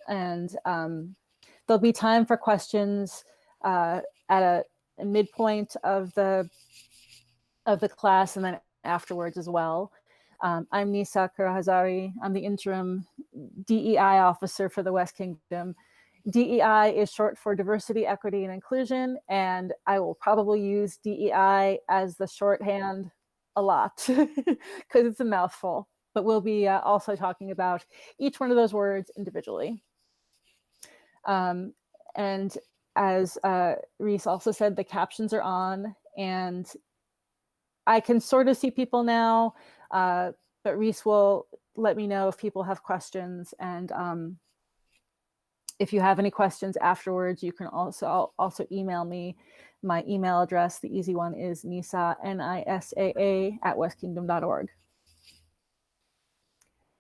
And there'll be time for questions at a midpoint of the class and then afterwards as well. I'm Nisa Kurahazari. I'm the interim DEI officer for the West Kingdom. DEI is short for diversity, equity, and inclusion, and I will probably use DEI as the shorthand a lot because it's a mouthful, but we'll be also talking about each one of those words individually. And as Reese also said, the captions are on, and I can sort of see people now, but Reese will let me know if people have questions. And if you have any questions afterwards, you can also email me. My email address, the easy one, is Nisa, NISAA, @westkingdom.org.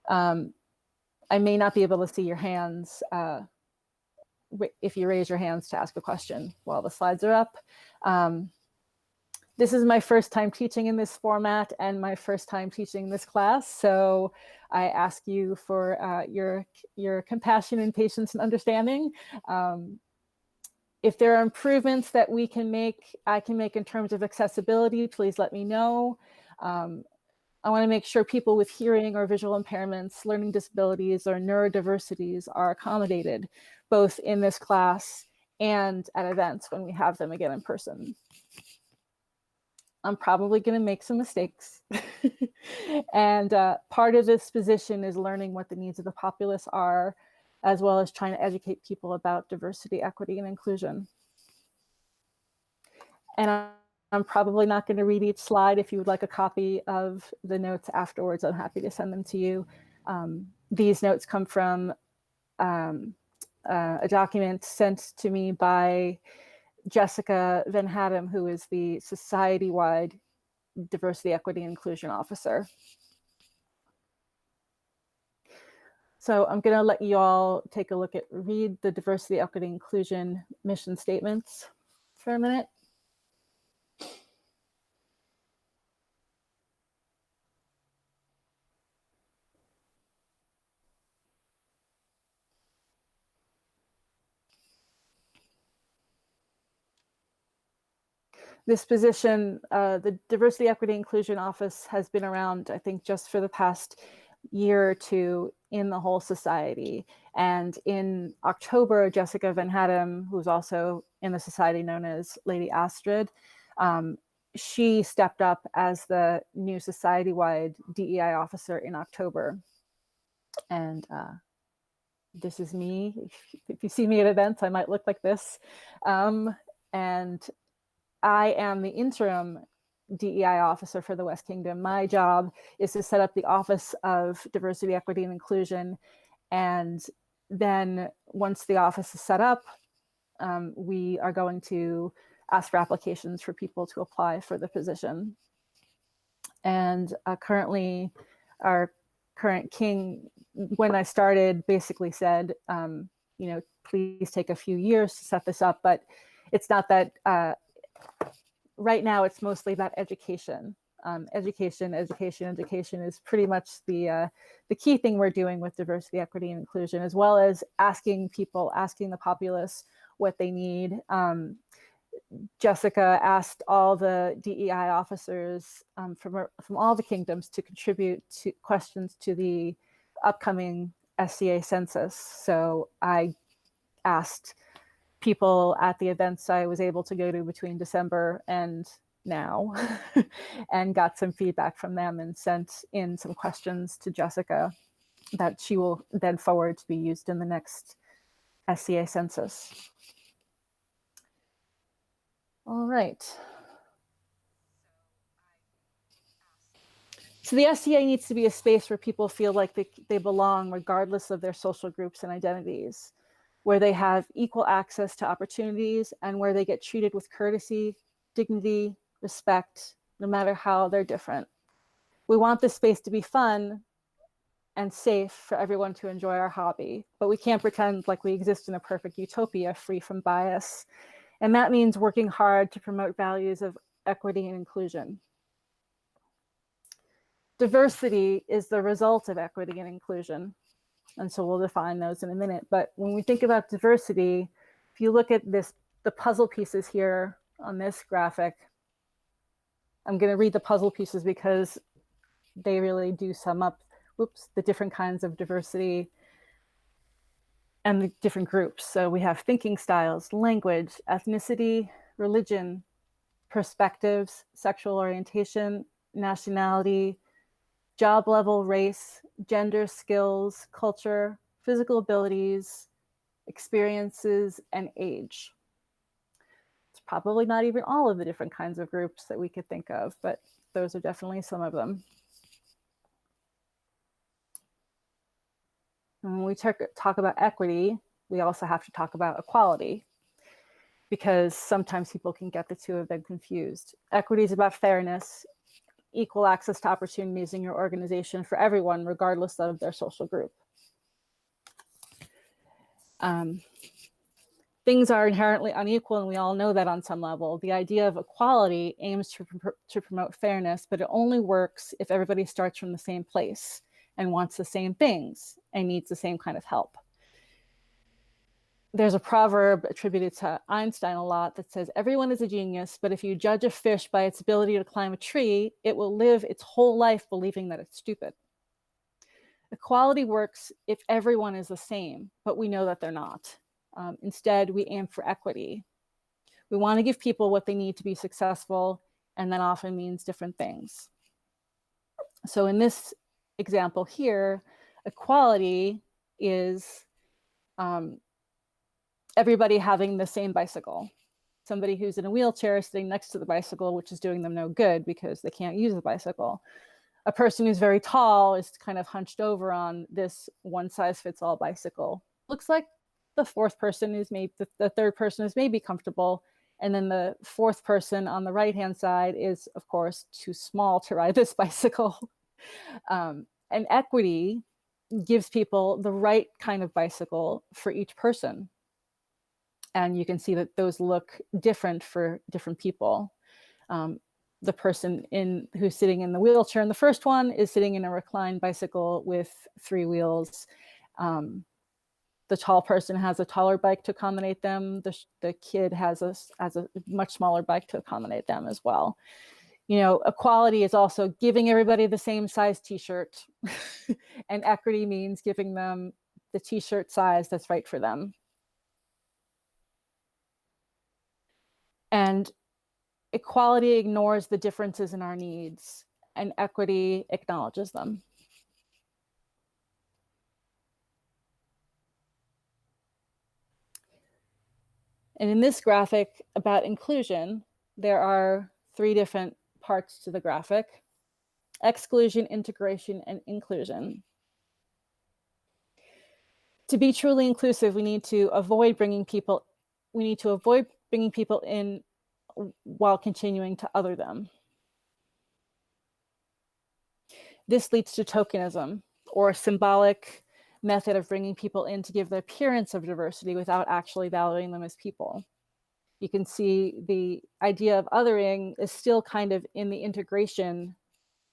I may not be able to see your hands if you raise your hands to ask a question while the slides are up. This is my first time teaching in this format and my first time teaching this class, so I ask you for your compassion and patience and understanding. If there are improvements that I can make in terms of accessibility, please let me know. I want to make sure people with hearing or visual impairments, learning disabilities, or neurodiversities are accommodated, both in this class and at events when we have them again in person. I'm probably going to make some mistakes. And part of this position is learning what the needs of the populace are, as well as trying to educate people about diversity, equity, and inclusion. And I'm probably not going to read each slide. If you would like a copy of the notes afterwards, I'm happy to send them to you. These notes come from a document sent to me by Jessica Van Haddam, who is the society-wide Diversity, Equity, and Inclusion Officer. So I'm going to let you all take a read the Diversity, Equity, Inclusion mission statements for a minute. This position, the Diversity, Equity, Inclusion Office, has been around, I think, just for the past year or two in the whole society. And in October, Jessica Van Haddam, who's also in the society known as Lady Astrid, she stepped up as the new society-wide DEI officer in October. And this is me. If you see me at events, I might look like this. And I am the interim DEI officer for the West Kingdom. My job is to set up the Office of Diversity, Equity, and Inclusion. And then once the office is set up, we are going to ask for applications for people to apply for the position. And currently, our current king, when I started, basically said, please take a few years to set this up, but it's not that. Right now, it's mostly about education. Education is pretty much the key thing we're doing with diversity, equity, and inclusion, as well as asking the populace what they need. Jessica asked all the DEI officers from all the kingdoms to contribute to questions to the upcoming SCA census. So I asked people at the events I was able to go to between December and now and got some feedback from them and sent in some questions to Jessica that she will then forward to be used in the next SCA census. All right. So the SCA needs to be a space where people feel like they belong regardless of their social groups and identities, where they have equal access to opportunities and where they get treated with courtesy, dignity, respect, no matter how they're different. We want this space to be fun and safe for everyone to enjoy our hobby, but we can't pretend like we exist in a perfect utopia free from bias. And that means working hard to promote values of equity and inclusion. Diversity is the result of equity and inclusion. And so we'll define those in a minute. But when we think about diversity, if you look at the puzzle pieces here on this graphic, I'm going to read the puzzle pieces because they really do sum up, the different kinds of diversity and the different groups. So we have thinking styles, language, ethnicity, religion, perspectives, sexual orientation, nationality, job level, race, gender, skills, culture, physical abilities, experiences, and age. It's probably not even all of the different kinds of groups that we could think of, but those are definitely some of them. And when we talk about equity, we also have to talk about equality, because sometimes people can get the two of them confused. Equity is about fairness, equal access to opportunities in your organization for everyone, regardless of their social group. Things are inherently unequal, and we all know that on some level. The idea of equality aims to promote fairness, but it only works if everybody starts from the same place and wants the same things and needs the same kind of help. There's a proverb attributed to Einstein a lot that says, everyone is a genius, but if you judge a fish by its ability to climb a tree, it will live its whole life believing that it's stupid. Equality works if everyone is the same, but we know that they're not. Instead, we aim for equity. We want to give people what they need to be successful, and that often means different things. So in this example here, equality is everybody having the same bicycle. Somebody who's in a wheelchair sitting next to the bicycle, which is doing them no good because they can't use the bicycle. A person who's very tall is kind of hunched over on this one-size-fits-all bicycle. Looks like the fourth person is maybe, the third person is maybe comfortable, and then the fourth person on the right-hand side is, of course, too small to ride this bicycle. And equity gives people the right kind of bicycle for each person. And you can see that those look different for different people. The person who's sitting in the wheelchair in the first one is sitting in a reclined bicycle with 3 wheels. The tall person has a taller bike to accommodate them. The kid has a much smaller bike to accommodate them as well. You know, equality is also giving everybody the same size t-shirt, and equity means giving them the t-shirt size that's right for them. And equality ignores the differences in our needs, and equity acknowledges them. And in this graphic about inclusion, there are 3 different parts to the graphic: exclusion, integration, and inclusion. To be truly inclusive, we need to avoid bringing people in while continuing to other them. This leads to tokenism, or a symbolic method of bringing people in to give the appearance of diversity without actually valuing them as people. You can see the idea of othering is still kind of in the integration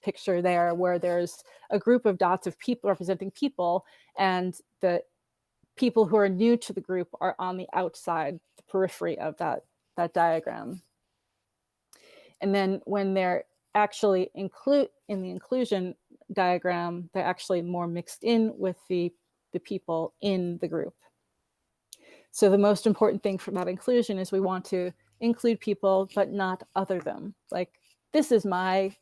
picture there, where there's a group of dots of people representing people, and the people who are new to the group are on the outside, the periphery of that diagram. And then when they're actually in the inclusion diagram, they're actually more mixed in with the people in the group. So the most important thing about inclusion is we want to include people, but not other them. Like, this is my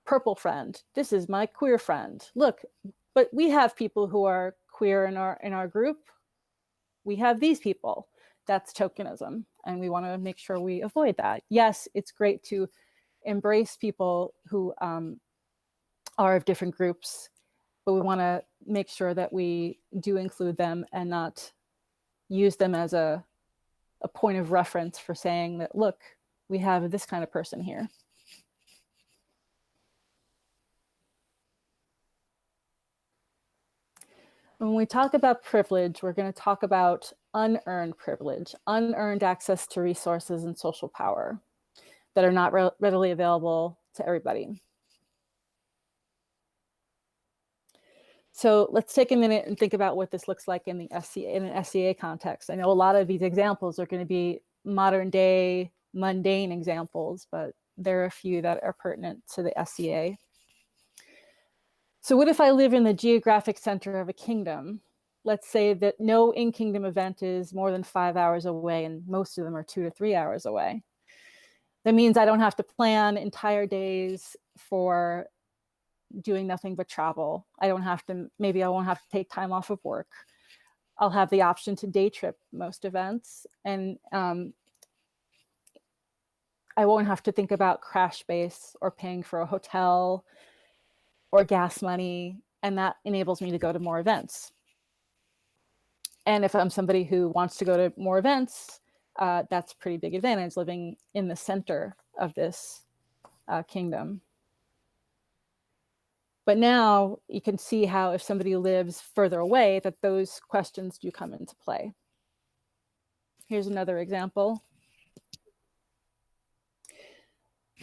purple friend. This is my queer friend. Look, but we have people who are queer in our group. We have these people. That's tokenism, and we want to make sure we avoid that. Yes, it's great to embrace people who are of different groups, but we want to make sure that we do include them and not use them as a point of reference for saying that, look, we have this kind of person here. When we talk about privilege, we're going to talk about unearned privilege, unearned access to resources and social power that are not readily available to everybody. So let's take a minute and think about what this looks like in an SCA context. I know a lot of these examples are going to be modern day mundane examples, but there are a few that are pertinent to the SCA. So what if I live in the geographic center of a kingdom? Let's say that no in-kingdom event is more than 5 hours away, and most of them are 2 to 3 hours away. That means I don't have to plan entire days for doing nothing but travel. Maybe I won't have to take time off of work. I'll have the option to day trip most events, and I won't have to think about crash base or paying for a hotel or gas money, and that enables me to go to more events. And if I'm somebody who wants to go to more events, that's a pretty big advantage, living in the center of this kingdom. But now you can see how if somebody lives further away, that those questions do come into play. Here's another example.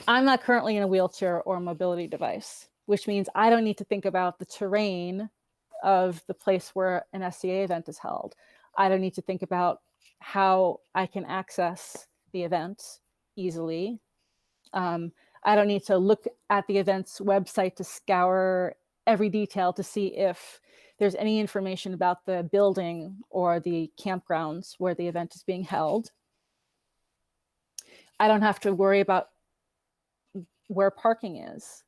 I'm not currently in a wheelchair or a mobility device, which means I don't need to think about the terrain of the place where an SCA event is held. I don't need to think about how I can access the event easily. I don't need to look at the event's website to scour every detail to see if there's any information about the building or the campgrounds where the event is being held. I don't have to worry about where parking is.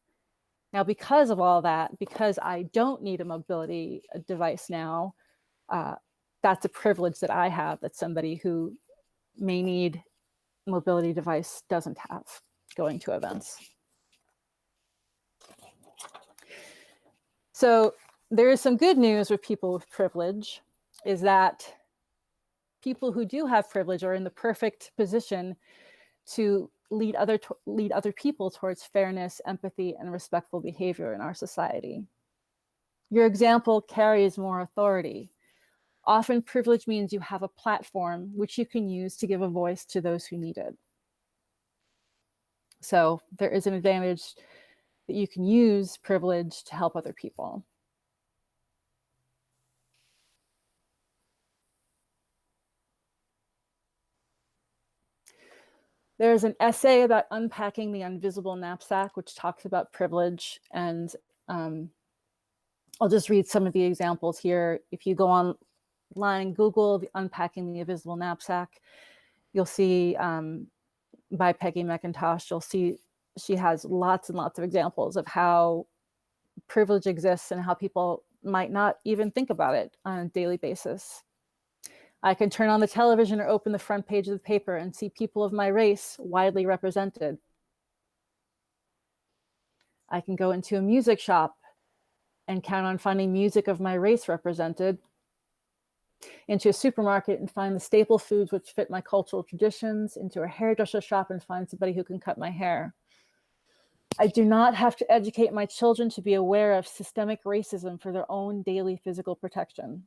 Now, because of all that, because I don't need a mobility device now, that's a privilege that I have that somebody who may need a mobility device doesn't have going to events. So there is some good news with people with privilege, is that people who do have privilege are in the perfect position to lead other people towards fairness, empathy, and respectful behavior in our society. Your example carries more authority. Often privilege means you have a platform which you can use to give a voice to those who need it. So there is an advantage that you can use privilege to help other people. There's an essay about unpacking the invisible knapsack, which talks about privilege. And I'll just read some of the examples here. If you go online and Google Unpacking the Invisible Knapsack, you'll see by Peggy McIntosh, you'll see she has lots and lots of examples of how privilege exists and how people might not even think about it on a daily basis. I can turn on the television or open the front page of the paper and see people of my race widely represented. I can go into a music shop and count on finding music of my race represented, into a supermarket and find the staple foods which fit my cultural traditions, into a hairdresser shop and find somebody who can cut my hair. I do not have to educate my children to be aware of systemic racism for their own daily physical protection.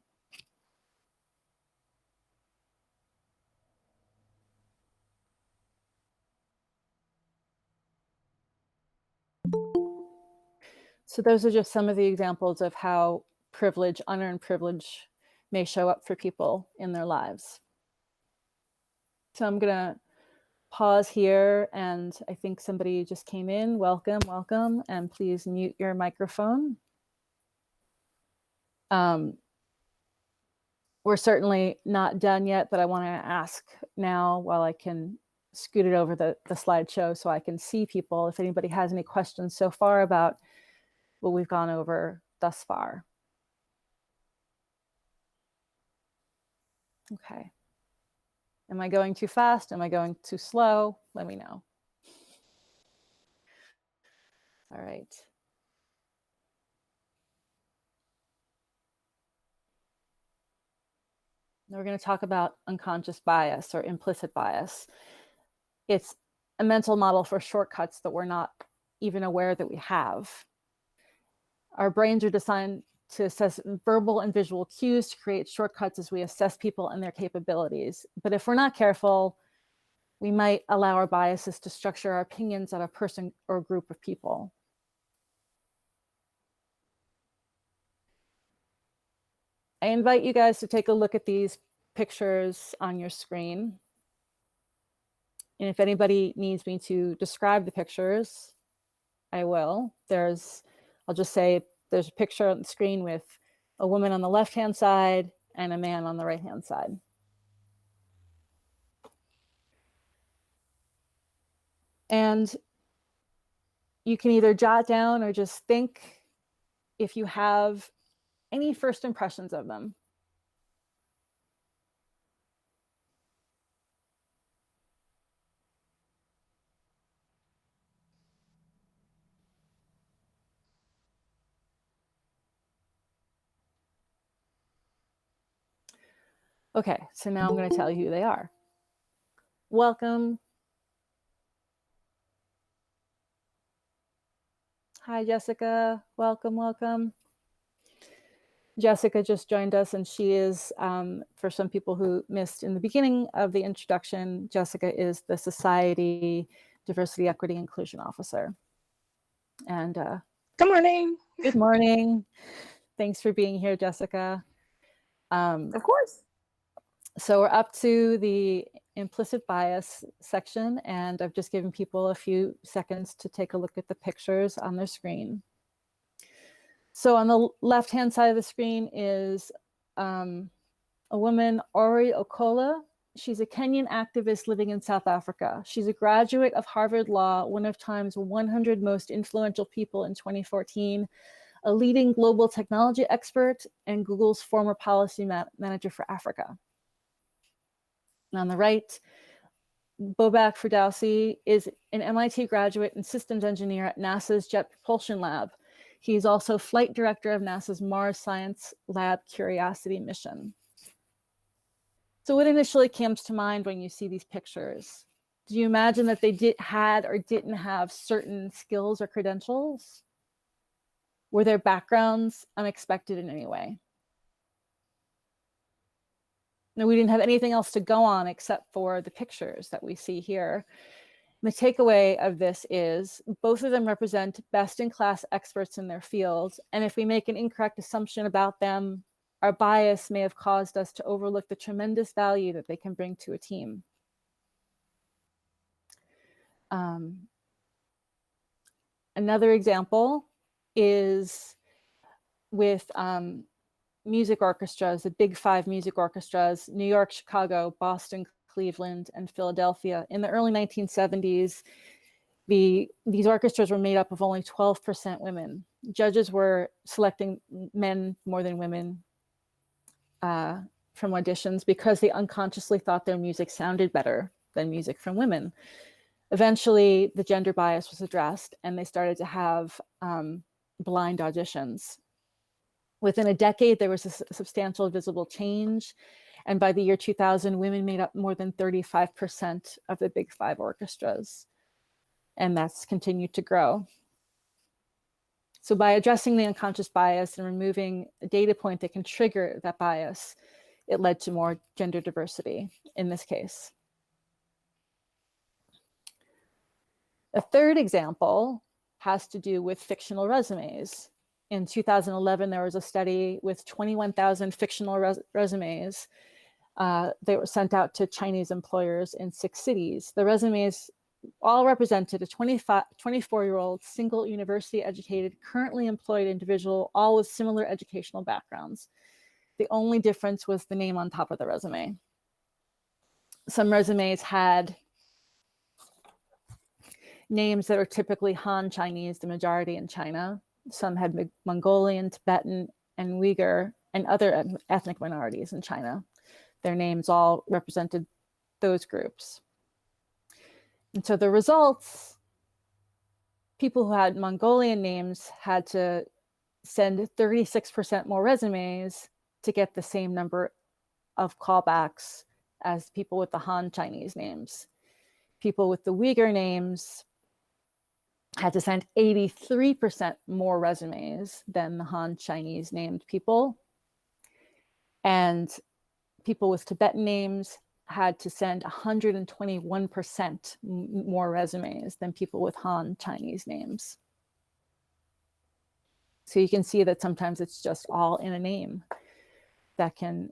So those are just some of the examples of how privilege, unearned privilege, may show up for people in their lives. So I'm going to pause here, and I think somebody just came in. Welcome, welcome, and please mute your microphone. We're certainly not done yet, but I want to ask now, while I can scoot it over the slideshow so I can see people, if anybody has any questions so far about what we've gone over thus far. Okay. Am I going too fast? Am I going too slow? Let me know. All right. Now we're going to talk about unconscious bias or implicit bias. It's a mental model for shortcuts that we're not even aware that we have. Our brains are designed to assess verbal and visual cues to create shortcuts as we assess people and their capabilities. But if we're not careful, we might allow our biases to structure our opinions on a person or group of people. I invite you guys to take a look at these pictures on your screen. And if anybody needs me to describe the pictures, I will. I'll just say there's a picture on the screen with a woman on the left-hand side and a man on the right-hand side. And you can either jot down or just think if you have any first impressions of them. Okay, so now I'm going to tell you who they are. Welcome. Hi, Jessica. Welcome, welcome. Jessica just joined us, and she is, for some people who missed in the beginning of the introduction, Jessica is the Society Diversity, Equity, Inclusion Officer. And good morning. Good morning. Thanks for being here, Jessica. Of course. So we're up to the implicit bias section, and I've just given people a few seconds to take a look at the pictures on their screen. So on the left-hand side of the screen is a woman, Ori Okola. She's a Kenyan activist living in South Africa. She's a graduate of Harvard Law, one of Time's 100 most influential people in 2014, a leading global technology expert, and Google's former policy manager for Africa. And on the right, Bobak Ferdowsi is an MIT graduate and systems engineer at NASA's Jet Propulsion Lab. He's also flight director of NASA's Mars Science Lab Curiosity mission. So what initially comes to mind when you see these pictures? Do you imagine that they had or didn't have certain skills or credentials? Were their backgrounds unexpected in any way? No, we didn't have anything else to go on except for the pictures that we see here. The takeaway of this is both of them represent best-in-class experts in their field, and if we make an incorrect assumption about them, our bias may have caused us to overlook the tremendous value that they can bring to a team. Another example is with music orchestras, the big five music orchestras, New York, Chicago, Boston, Cleveland, and Philadelphia. In the early 1970s, these orchestras were made up of only 12% women. Judges were selecting men more than women from auditions because they unconsciously thought their music sounded better than music from women. Eventually, the gender bias was addressed, and they started to have blind auditions. Within a decade, there was a substantial visible change. And by the year 2000, women made up more than 35% of the big five orchestras. And that's continued to grow. So by addressing the unconscious bias and removing a data point that can trigger that bias, it led to more gender diversity in this case. A third example has to do with fictional resumes. In 2011, there was a study with 21,000 fictional resumes. They were sent out to Chinese employers in 6 cities. The resumes all represented a 24-year-old, single university-educated, currently employed individual, all with similar educational backgrounds. The only difference was the name on top of the resume. Some resumes had names that are typically Han Chinese, the majority in China. Some had Mongolian, Tibetan, and Uyghur, and other ethnic minorities in China. Their names all represented those groups. And so the results, people who had Mongolian names had to send 36% more resumes to get the same number of callbacks as people with the Han Chinese names. People with the Uyghur names had to send 83% more resumes than the Han Chinese named people. And people with Tibetan names had to send 121% more resumes than people with Han Chinese names. So you can see that sometimes it's just all in a name that can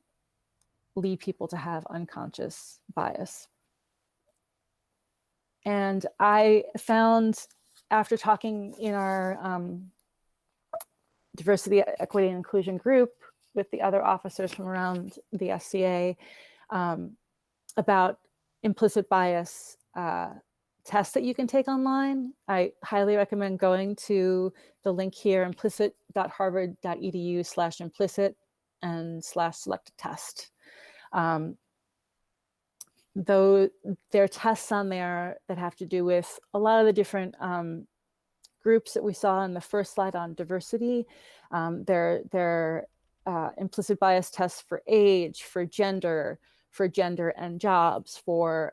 lead people to have unconscious bias. And I found, after talking in our diversity, equity, and inclusion group with the other officers from around the SCA, about implicit bias tests that you can take online, I highly recommend going to the link here, implicit.harvard.edu/implicit and /select test. Though there are tests on there that have to do with a lot of the different groups that we saw in the first slide on diversity. There are implicit bias tests for age, for gender and jobs, for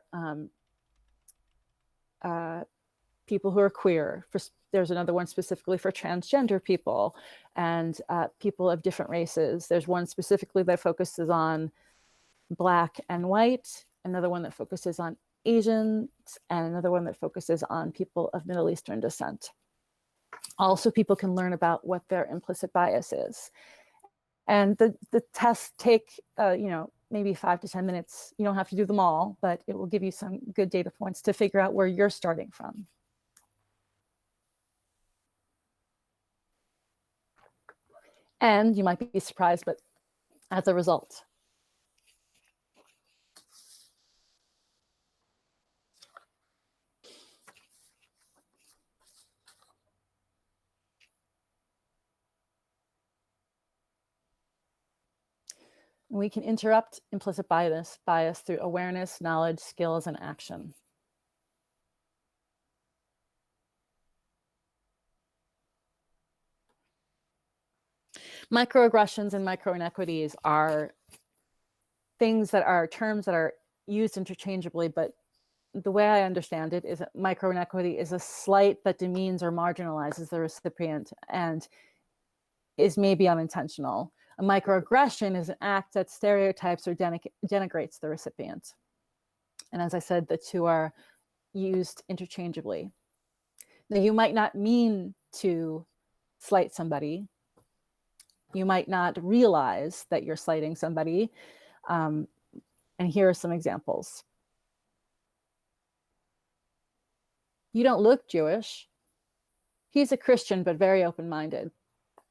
people who are queer. There's another one specifically for transgender people and people of different races. There's one specifically that focuses on Black and white, another one that focuses on Asians, and another one that focuses on people of Middle Eastern descent. Also, people can learn about what their implicit bias is. And the tests take, maybe 5 to 10 minutes. You don't have to do them all, but it will give you some good data points to figure out where you're starting from. And you might be surprised, but as a result, we can interrupt implicit bias through awareness, knowledge, skills, and action. Microaggressions and micro-inequities are things that are terms that are used interchangeably, but the way I understand it is that micro-inequity is a slight that demeans or marginalizes the recipient and is maybe unintentional. A microaggression is an act that stereotypes or denigrates the recipient. And as I said, the two are used interchangeably. Now, you might not mean to slight somebody. You might not realize that you're slighting somebody. And here are some examples. You don't look Jewish. He's a Christian, but very open-minded.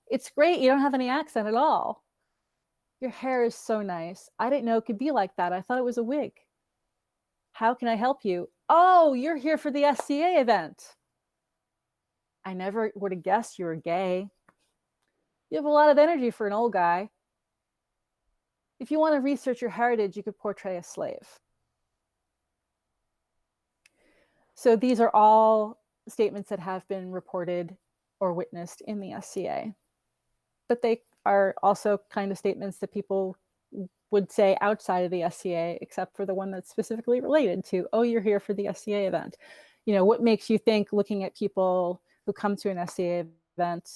It's great. You don't have any accent at all. Your hair is so nice. I didn't know it could be like that. I thought it was a wig. How can I help you? Oh, you're here for the SCA event. I never would have guessed you were gay. You have a lot of energy for an old guy. If you want to research your heritage, you could portray a slave. So these are all statements that have been reported or witnessed in the SCA. But they are also kind of statements that people would say outside of the SCA, except for the one that's specifically related to, oh, you're here for the SCA event. You know, what makes you think, looking at people who come to an SCA event,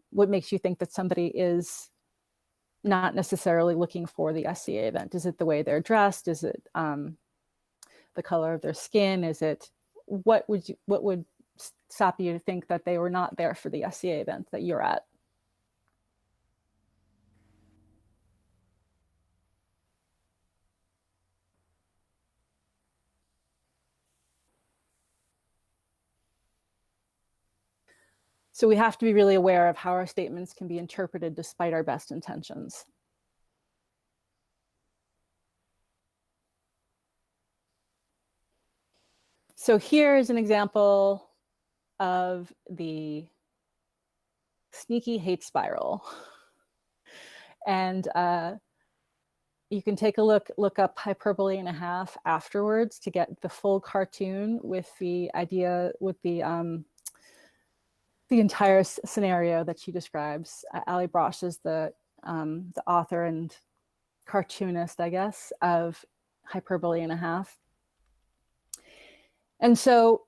what makes you think that somebody is not necessarily looking for the SCA event? Is it the way they're dressed? Is it the color of their skin? Is it, what would stop you to think that they were not there for the SCA event that you're at? So we have to be really aware of how our statements can be interpreted despite our best intentions. So here is an example of the sneaky hate spiral. And you can take a look up hyperbole and a half afterwards to get the full cartoon with the idea, with the entire scenario that she describes. Ali Brosh is the author and cartoonist, I guess, of hyperbole and a half. And so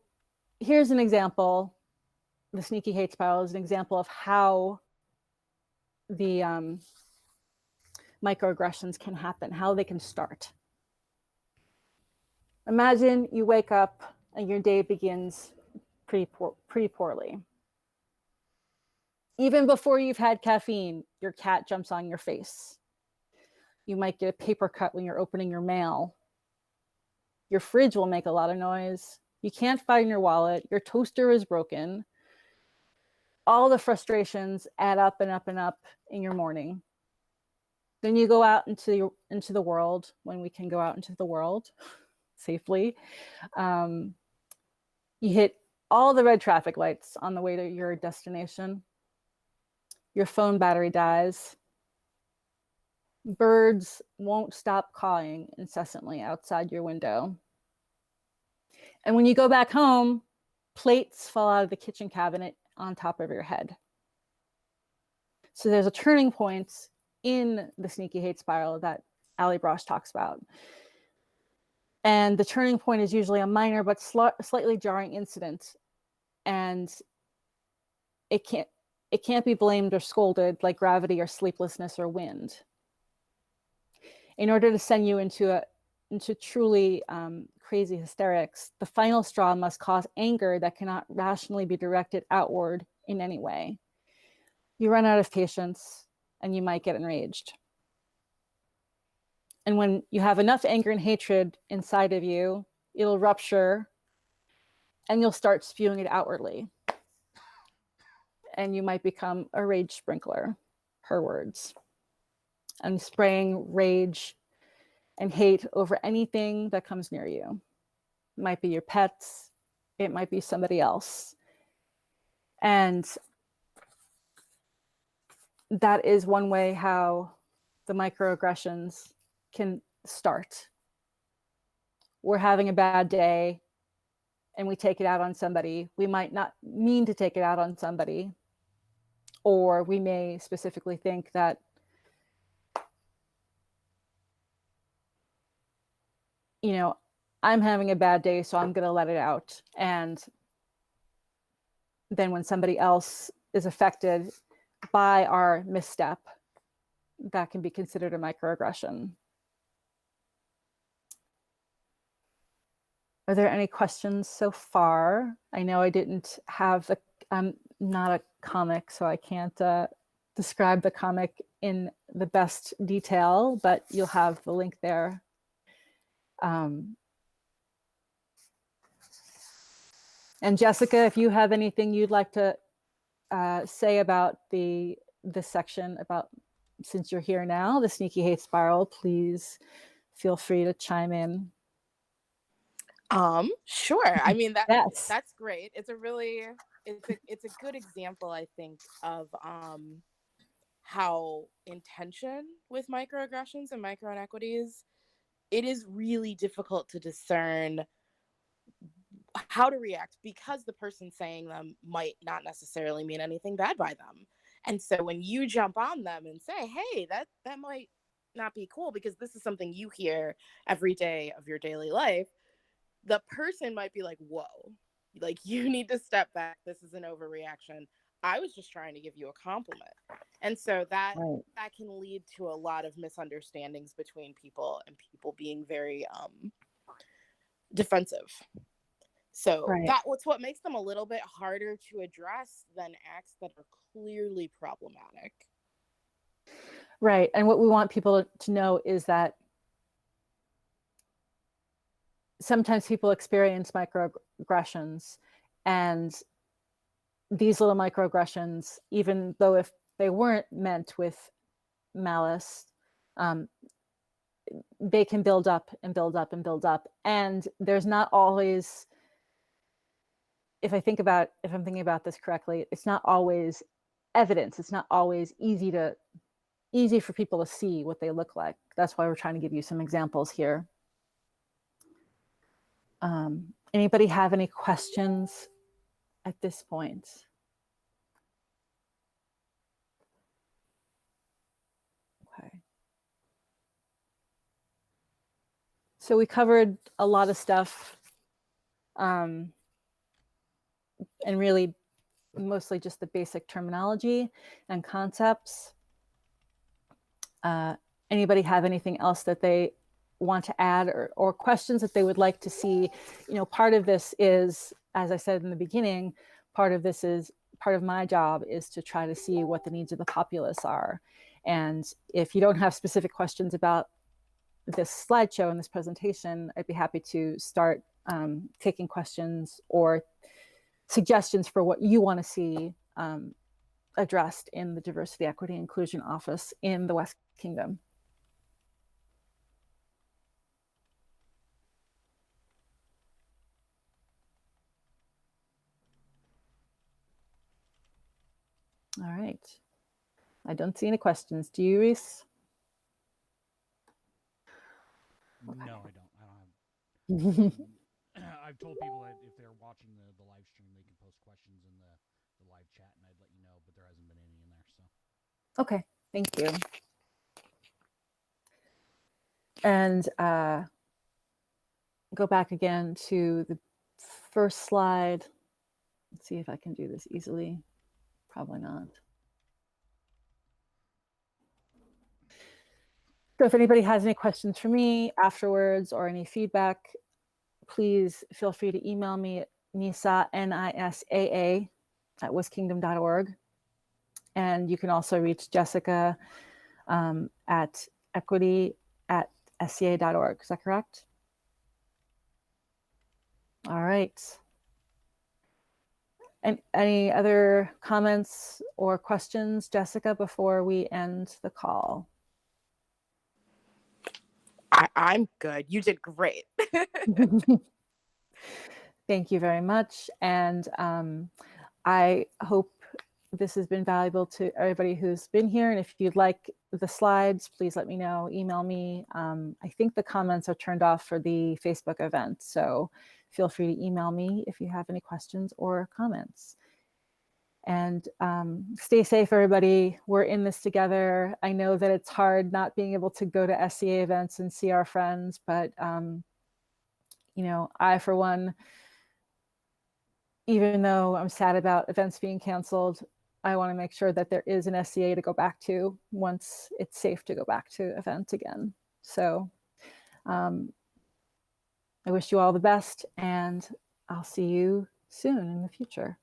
here's an example. The sneaky hate spiral is an example of how the microaggressions can happen, how they can start. Imagine you wake up and your day begins pretty poorly. Even before you've had caffeine, your cat jumps on your face. You might get a paper cut when you're opening your mail. Your fridge will make a lot of noise. You can't find your wallet. Your toaster is broken. All the frustrations add up and up and up in your morning. Then you go out into the world, when we can go out into the world safely. You hit all the red traffic lights on the way to your destination. Your phone battery dies. Birds won't stop cawing incessantly outside your window. And when you go back home, plates fall out of the kitchen cabinet on top of your head. So there's a turning point in the sneaky hate spiral that Ali Brosh talks about. And the turning point is usually a minor but slightly jarring incident. And it can't be blamed or scolded like gravity or sleeplessness or wind. In order to send you into truly crazy hysterics, the final straw must cause anger that cannot rationally be directed outward in any way. You run out of patience and you might get enraged. And when you have enough anger and hatred inside of you, it'll rupture and you'll start spewing it outwardly. And you might become a rage sprinkler, her words. And spraying rage and hate over anything that comes near you. It might be your pets, it might be somebody else. And that is one way how the microaggressions can start. We're having a bad day and we take it out on somebody. We might not mean to take it out on somebody, or we may specifically think that, you know, I'm having a bad day, so I'm going to let it out. And then when somebody else is affected by our misstep, that can be considered a microaggression. Are there any questions so far? I know I didn't have I'm not a comic, so I can't describe the comic in the best detail, but you'll have the link there. And Jessica, if you have anything you'd like to say about this section, about, since you're here now, the sneaky hate spiral, please feel free to chime in. Sure. I mean, Yes. that's great. It's a good example, I think, of how intention with microaggressions and micro inequities, it is really difficult to discern how to react, because the person saying them might not necessarily mean anything bad by them. And so when you jump on them and say, hey, that might not be cool because this is something you hear every day of your daily life, the person might be like, whoa, like, you need to step back. This is an overreaction. I was just trying to give you a compliment. And so that can lead to a lot of misunderstandings between people, and people being very defensive. So that's what makes them a little bit harder to address than acts that are clearly problematic. Right. And what we want people to know is that sometimes people experience microaggressions, and these little microaggressions, even though if they weren't meant with malice, they can build up and build up and build up. And there's not always, if I'm thinking about this correctly, it's not always evidence. It's not always easy for people to see what they look like. That's why we're trying to give you some examples here. Anybody have any questions at this point? Okay. So we covered a lot of stuff, and really mostly just the basic terminology and concepts. Anybody have anything else that they want to add, or questions that they would like to see? You know, part of this is, as I said in the beginning, part of my job is to try to see what the needs of the populace are. And if you don't have specific questions about this slideshow and this presentation, I'd be happy to start taking questions or suggestions for what you want to see addressed in the Diversity, Equity, Inclusion Office in the West Kingdom. All right. I don't see any questions. Do you, Reese? Okay. No, I don't. I don't have. I've told people that if they're watching the live stream, they can post questions in the live chat, and I'd let you know. But there hasn't been any in there, so. Okay, thank you. And go back again to the first slide. Let's see if I can do this easily. Probably not. So if anybody has any questions for me afterwards or any feedback, please feel free to email me at NISA, N-I-S-A-A, at westkingdom.org. And you can also reach Jessica at equity@sca.org. Is that correct? All right. And any other comments or questions, Jessica, before we end the call? I'm good. You did great. Thank you very much. And I hope this has been valuable to everybody who's been here. And if you'd like the slides, please let me know, email me. I think the comments are turned off for the Facebook event. So feel free to email me if you have any questions or comments. And stay safe, everybody. We're in this together. I know that it's hard not being able to go to SCA events and see our friends, but you know, I, for one, even though I'm sad about events being canceled, I want to make sure that there is an SCA to go back to once it's safe to go back to events again. So I wish you all the best, and I'll see you soon in the future.